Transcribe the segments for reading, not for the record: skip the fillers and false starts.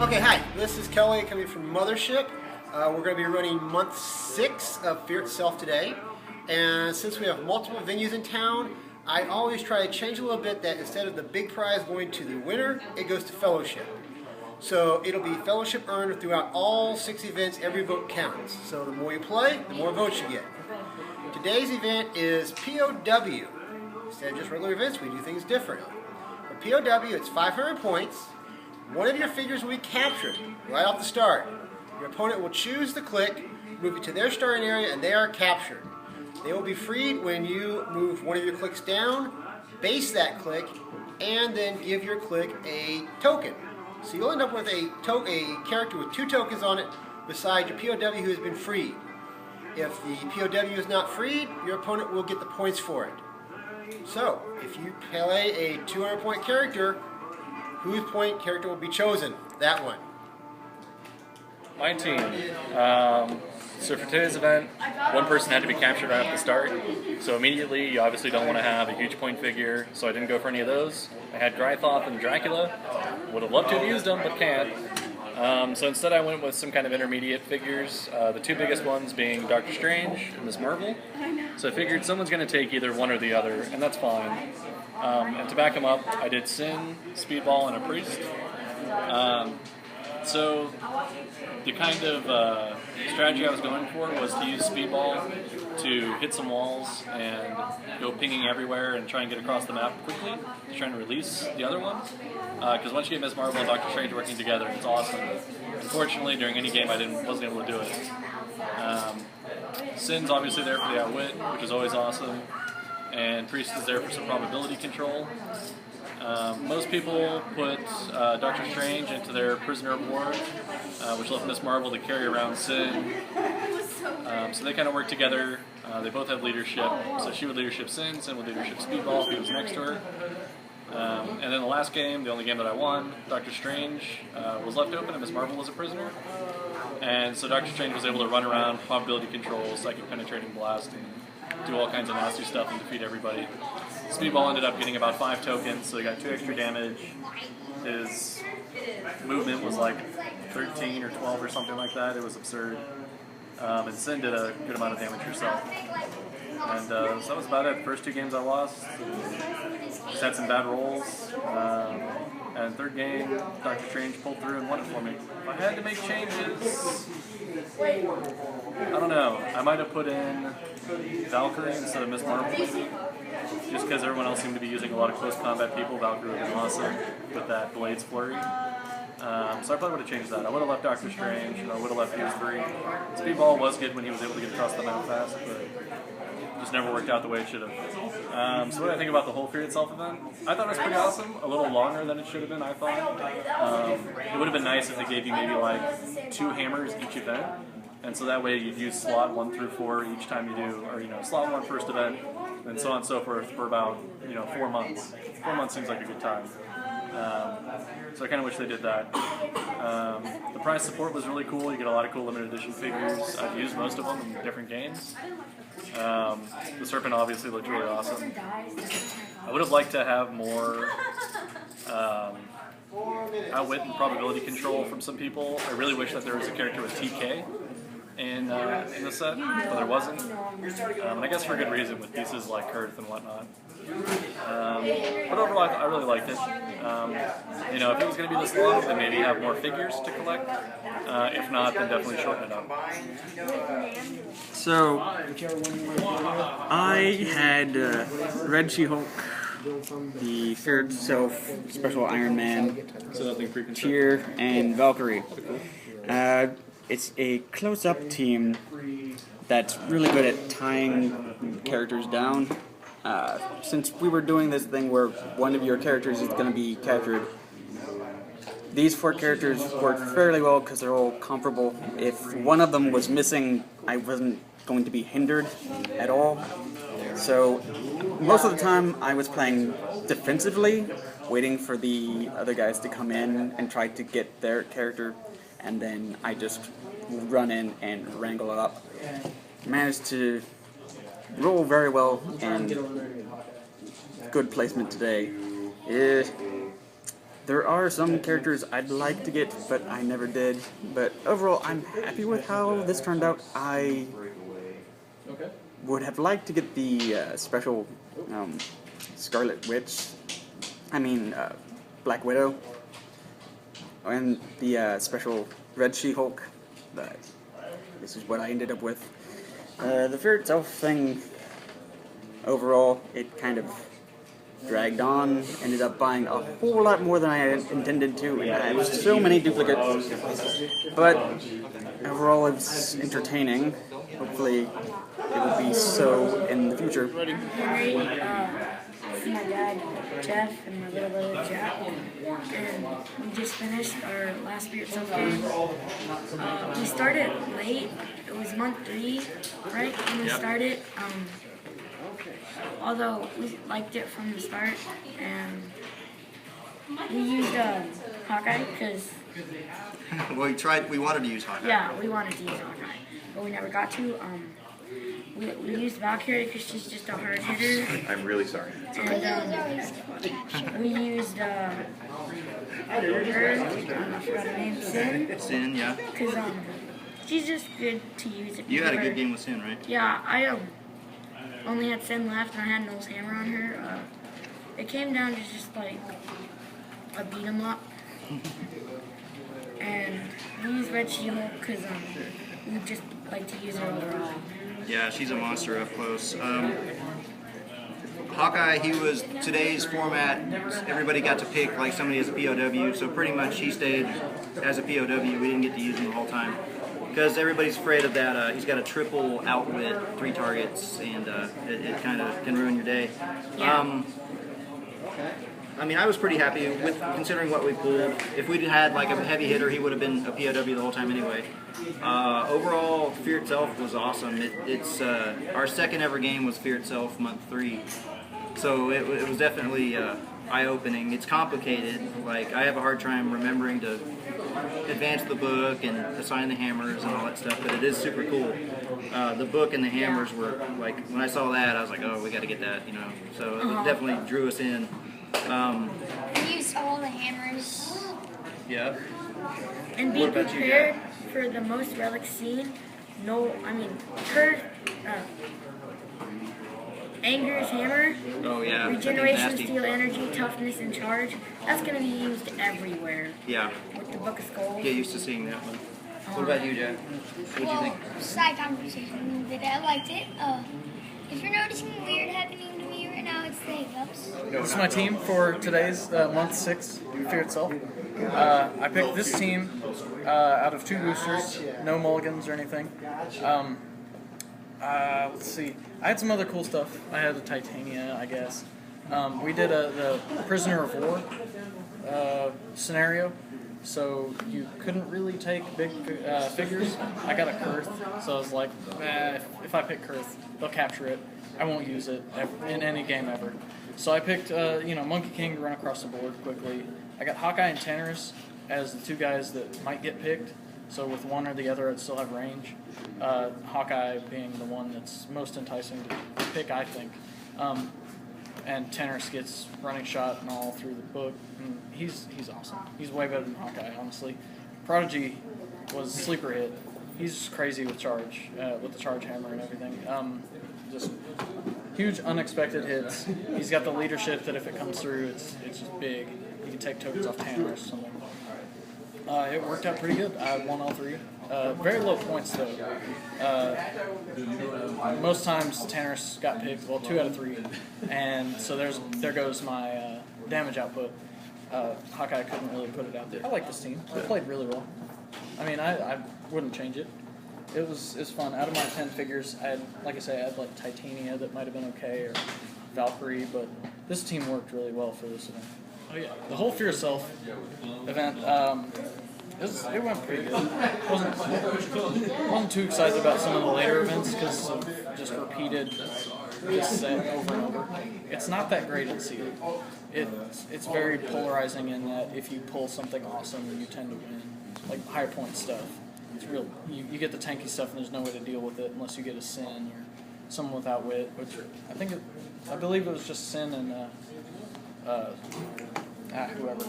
Okay, hi, this is Kelly coming from Mothership. We're going to be running month 6 of Fear Itself today. And since we have multiple venues in town, I always try to change a little bit that instead of the big prize going to the winner, it goes to fellowship. So it'll be fellowship earned throughout all 6 events. Every vote counts. So the more you play, the more votes you get. Today's event is POW. Instead of just regular events, we do things different. For POW, it's 500 points. One of your figures will be captured right off the start. Your opponent will choose the click, move it to their starting area, and they are captured. They will be freed when you move one of your clicks down, base that click, and then give your click a token. So you'll end up with a character with 2 tokens on it beside your POW who has been freed. If the POW is not freed, your opponent will get the points for it. So, if you play a 200-point character, whose point character will be chosen? That one. My team. So for today's event, one person had to be captured right off the start. So immediately, you obviously don't want to have a huge point figure, so I didn't go for any of those. I had Grythoth and Dracula. Would have loved to have used them, but can't. So instead I went with some kind of intermediate figures, the 2 biggest ones being Doctor Strange and Ms. Marvel. So I figured someone's going to take either one or the other, and that's fine. And to back them up, I did Sin, Speedball, and a Priest. So the kind of strategy I was going for was to use Speedball to hit some walls and go pinging everywhere and try and get across the map quickly to try and release the other ones. Because once you get Ms. Marvel and Doctor Strange working together, it's awesome. Unfortunately, during any game, I wasn't able to do it. Sin's obviously there for the outwit, which is always awesome. And Priest is there for some probability control. Most people put Doctor Strange into their Prisoner of War, which left Ms. Marvel to carry around Sin. So they kind of work together. They both have leadership. So she would leadership Sin, Sin would leadership Speedball if he was next to her. And then the last game, the only game that I won, Doctor Strange was left open and Ms. Marvel was a prisoner. And so Doctor Strange was able to run around, probability control, psychic penetrating blast, and do all kinds of nasty stuff and defeat everybody. Speedball ended up getting about 5 tokens, so he got 2 extra damage. His movement was like 13 or 12 or something like that. It was absurd. And Sin did a good amount of damage herself. And so that was about it. First 2 games I lost. Just had some bad rolls. And 3rd game, Doctor Strange pulled through and won it for me. If I had to make changes, I don't know. I might have put in Valkyrie instead of Ms. Marvel, maybe. Just because everyone else seemed to be using a lot of close combat people. Valkyrie would have been awesome with that Blades Flurry. So I probably would have changed that. I would have left Doctor Strange, and I would have left Fuse 3. Speedball was good when he was able to get across the map fast, but just never worked out the way it should have. So what do I think about the whole Fear Itself event? I thought it was pretty awesome. A little longer than it should have been, I thought. It would have been nice if they gave you maybe like 2 hammers each event. And so that way you'd use slot 1 through 4 each time you do, or slot 1 first event, and so on and so forth for about 4 months. 4 months seems like a good time. So I kind of wish they did that. The prize support was really cool. You get a lot of cool limited edition figures. I've used most of them in different games. The Serpent obviously looked really awesome. I would have liked to have more outwit and probability control from some people. I really wish that there was a character with TK in the set, but there wasn't. And I guess for good reason with pieces like Earth and whatnot. But overall, I really liked it. If it was going to be this long, then maybe have more figures to collect. If not, then definitely shorten it up. So, I had Red She-Hulk, the Fear Itself Special Iron Man, Tyr, and Valkyrie. It's a close-up team that's really good at tying characters down. Since we were doing this thing where one of your characters is going to be captured, these 4 characters worked fairly well because they're all comparable. If one of them was missing, I wasn't going to be hindered at all. So most of the time I was playing defensively, waiting for the other guys to come in and try to get their character, and then I just run in and wrangle it up. Managed to roll very well and good placement today. There are some characters I'd like to get, but I never did. But overall, I'm happy with how this turned out. I would have liked to get the special Scarlet Witch, Black Widow, and the special Red She-Hulk, but this is what I ended up with. The Fear Itself thing, overall, it kind of dragged on, ended up buying a whole lot more than I had intended to, and I have so many duplicates, but overall it's entertaining. Hopefully it will be so in the future. Henry, this is my dad, Jeff, and my little brother, Jack, and we just finished our last Spirit Self game. We started late. It was month 3, right, when we started. Although we liked it from the start, and we used Hawkeye because... Well, we wanted to use Hawkeye. Yeah, we wanted to use Hawkeye, but we never got to. We used Valkyrie because she's just a hard hitter. I'm really sorry. And we used her, I forgot her name, Sin. Sin, yeah. Because she's just good to use. You had a good game with Sin, right? Yeah, I only had Sin left and I had Noel's hammer on her. It came down to just like a beat 'em up. And we used Red She-Hulk because we just like to use her overall. Yeah, she's a monster up close. Hawkeye, he was today's format. Everybody got to pick like somebody as a POW, so pretty much he stayed as a POW. We didn't get to use him the whole time because everybody's afraid of that. He's got a triple outwit, 3 targets, and it kind of can ruin your day. Yeah. I mean, I was pretty happy with considering what we pulled. If we'd had like a heavy hitter, he would have been a POW the whole time anyway. Overall, Fear Itself was awesome. It's our second ever game was Fear Itself month 3, so it was definitely eye-opening. It's complicated. Like I have a hard time remembering to advance the book and assign the hammers and all that stuff, but it is super cool. The book and the hammers were like when I saw that, I was like, oh, we got to get that, you know. So it definitely drew us in. We used all the hammers. Yeah. And be prepared for the most relic scene. Anger's hammer. Oh yeah. Regeneration, steal energy, toughness, and charge. That's going to be used everywhere. Yeah. With the Book of Skulls. Get used to seeing that one. What about you, Jack? What do you think? Side conversation that I liked it. If you're noticing weird happening to me right now, it's the hiccups. This is my team for today's month 6 Fear Itself. I picked this team out of 2 boosters, no mulligans or anything. Let's see. I had some other cool stuff. I had a Titania, I guess. We did the Prisoner of War scenario, so you couldn't really take big figures. I got a Kurth, so I was like, if I pick Kurth, they'll capture it. I won't use it in any game ever. So I picked, Monkey King to run across the board quickly. I got Hawkeye and Tannerus as the 2 guys that might get picked. So with one or the other, I'd still have range. Hawkeye being the one that's most enticing to pick, I think. And Tannerus gets running shot and all through the book. And he's awesome. He's way better than Hawkeye, honestly. Prodigy was sleeper hit. He's crazy with charge, with the charge hammer and everything. Just huge unexpected hits. He's got the leadership that if it comes through, it's just big. You can take tokens off Tannerus or something. It worked out pretty good. I won all 3. Very low points though. Most times Tannerus got picked, well 2 out of 3, and so there goes my damage output. Hawkeye couldn't really put it out there. I like this team. They played really well. I mean, I wouldn't change it. It was fun. Out of my 10 figures, I had like Titania that might have been okay, or Valkyrie, but this team worked really well for this event. Oh yeah, the whole Fear Self event, it went pretty good. Wasn't too excited about some of the later events because of just repeated this set over and over. It's not that great at sealed. It's very polarizing in that if you pull something awesome, you tend to win, like high point stuff. It's real. You get the tanky stuff and there's no way to deal with it unless you get a Sin or someone without wit, which I believe it was just Sin and whoever.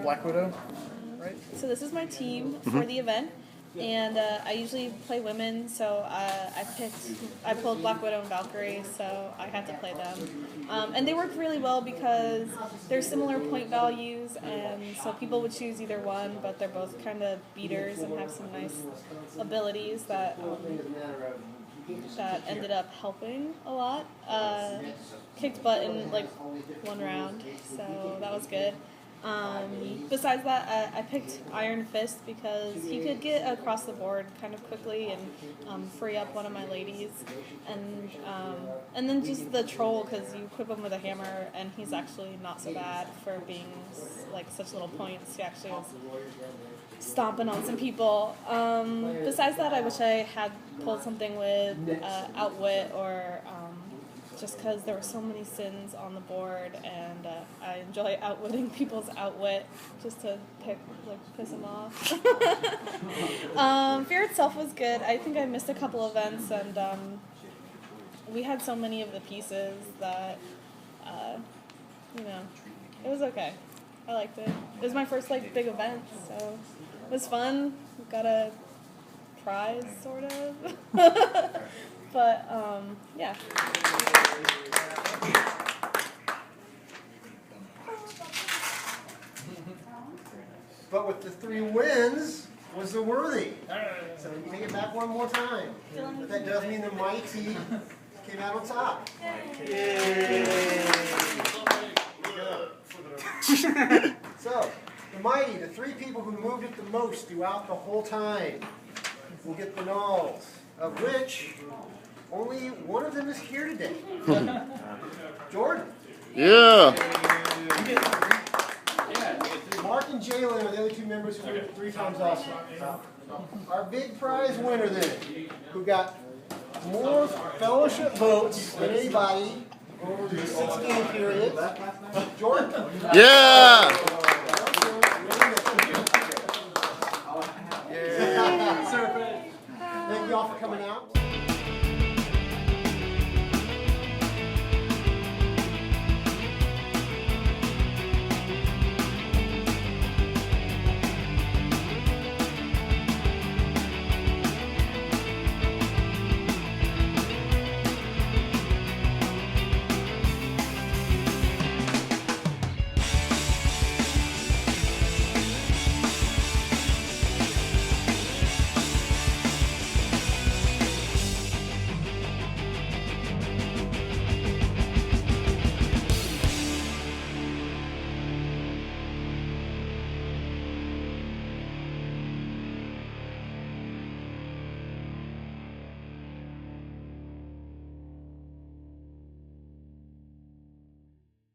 Black Widow, right? So this is my team for the event, and I usually play women. So I pulled Black Widow and Valkyrie, so I had to play them. And they work really well because they're similar point values, and so people would choose either one, but they're both kind of beaters and have some nice abilities that ended up helping a lot. Kicked butt in like one round, so that was good. Besides that, I picked Iron Fist because he could get across the board kind of quickly and free up one of my ladies, and then just the troll because you equip him with a hammer and he's actually not so bad for being like such little points. He actually was stomping on some people. Besides that, I wish I had pulled something with Outwit or just because there were so many sins on the board, and I enjoy outwitting people's outwit just to piss them off. Fear itself was good. I think I missed a couple events, and we had so many of the pieces that, it was okay. I liked it. It was my first big event, so it was fun. We got a prize, sort of. But, yeah. But with the 3 wins, was the worthy. So you take it back one more time. But that does mean the mighty came out on top. Yay! So, the mighty, the 3 people who moved it the most throughout the whole time, will get the nulls, of which only one of them is here today. Jordan. Yeah. Mark and Jalen are the other 2 members who moved it 3 times also. Our big prize winner then, who got more fellowship votes than anybody over the 6-game period, Jordan. Yeah. Thank you all for coming out.